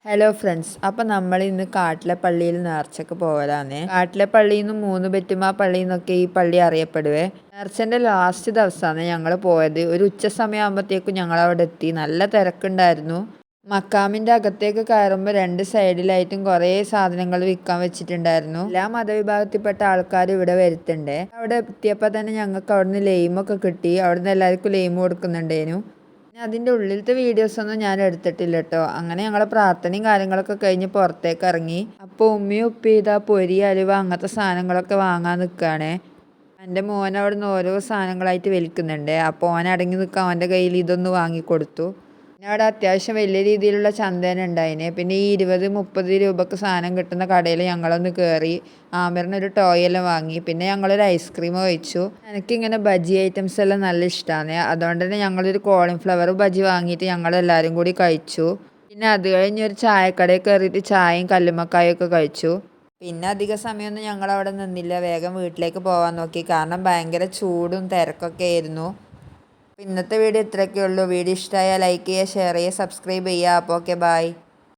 Hello friends, അപ്പം നമ്മൾ ഇന്ന് കാട്ടിലെ പള്ളിയിൽ നേർച്ചക്ക് പോകലാന്നേ. കാട്ടിലെ പള്ളിയിൽ നിന്ന് 3 ബെറ്റുമ പള്ളി എന്നൊക്കെ ഈ പള്ളി അറിയപ്പെടുവേ. നേർച്ചൻ്റെ ലാസ്റ്റ് ദിവസമാണ് ഞങ്ങൾ പോയത്. ഒരു ഉച്ച സമയമാകുമ്പോഴത്തേക്കും ഞങ്ങൾ അവിടെ എത്തി. നല്ല തിരക്കുണ്ടായിരുന്നു. മക്കാമിൻ്റെ അകത്തേക്ക് കയറുമ്പോൾ 2 സൈഡിലായിട്ടും കുറേ സാധനങ്ങൾ വിൽക്കാൻ വെച്ചിട്ടുണ്ടായിരുന്നു. എല്ലാ മതവിഭാഗത്തിൽപ്പെട്ട ആൾക്കാരും ഇവിടെ വരുത്തുണ്ട്. അവിടെ എത്തിയപ്പോൾ തന്നെ ഞങ്ങൾക്ക് അവിടുന്ന് ലൈമൊക്കെ കിട്ടി. അവിടുന്ന് എല്ലാവർക്കും ലൈം കൊടുക്കുന്നുണ്ടേനു. അതിൻ്റെ ഉള്ളിലത്തെ വീഡിയോസൊന്നും ഞാൻ എടുത്തിട്ടില്ല കേട്ടോ. അങ്ങനെ ഞങ്ങൾ പ്രാർത്ഥനയും കാര്യങ്ങളൊക്കെ കഴിഞ്ഞ് പുറത്തേക്ക് ഇറങ്ങി. അപ്പോൾ ഉമ്മയും ഉപ്പയും ഇതാ പൊരി, അലുവ അങ്ങനത്തെ സാധനങ്ങളൊക്കെ വാങ്ങാൻ നിൽക്കുകയാണ്. എൻ്റെ മോൻ അവിടെ നിന്ന് ഓരോ സാധനങ്ങളായിട്ട് വലിക്കുന്നുണ്ട്. അപ്പോൾ ഓൻ അടങ്ങി നിൽക്കാൻ അവൻ്റെ കയ്യിൽ ഇതൊന്ന് വാങ്ങിക്കൊടുത്തു. പിന്നെ അവിടെ അത്യാവശ്യം വലിയ രീതിയിലുള്ള ചന്തേന ഉണ്ടായിന്. പിന്നെ ഈ 20-30 രൂപക്ക് സാധനം കിട്ടുന്ന കടയിൽ ഞങ്ങളൊന്ന് കയറി ആമിറിനൊരു ടോയ് എല്ലാം വാങ്ങി. പിന്നെ ഞങ്ങളൊരു ഐസ്ക്രീം കഴിച്ചു. എനിക്കിങ്ങനെ ബജി ഐറ്റംസ് എല്ലാം നല്ല ഇഷ്ടമാണ്. അതുകൊണ്ട് തന്നെ ഞങ്ങളൊരു കോളിഫ്ലവർ ബജി വാങ്ങിയിട്ട് ഞങ്ങളെല്ലാവരും കൂടി കഴിച്ചു. പിന്നെ അത് കഴിഞ്ഞ് ഒരു ചായക്കടയിൽ കയറിയിട്ട് ചായയും കല്ലുമ്മക്കായും ഒക്കെ കഴിച്ചു. പിന്നെ അധിക സമയമൊന്നും ഞങ്ങൾ അവിടെ നിന്നില്ല. വേഗം വീട്ടിലേക്ക് പോകാൻ നോക്കി. കാരണം ഭയങ്കര ചൂടും തിരക്കൊക്കെ ആയിരുന്നു. ഇന്നത്തെ വീഡിയോ ഇത്രയൊക്കെ ഉള്ളൂ. വീഡിയോ ഇഷ്ടമായാൽ ലൈക്ക് ചെയ്യുക, ഷെയർ ചെയ്യുക, സബ്സ്ക്രൈബ് ചെയ്യുക. അപ്പോൾ ഓക്കെ, ബൈ.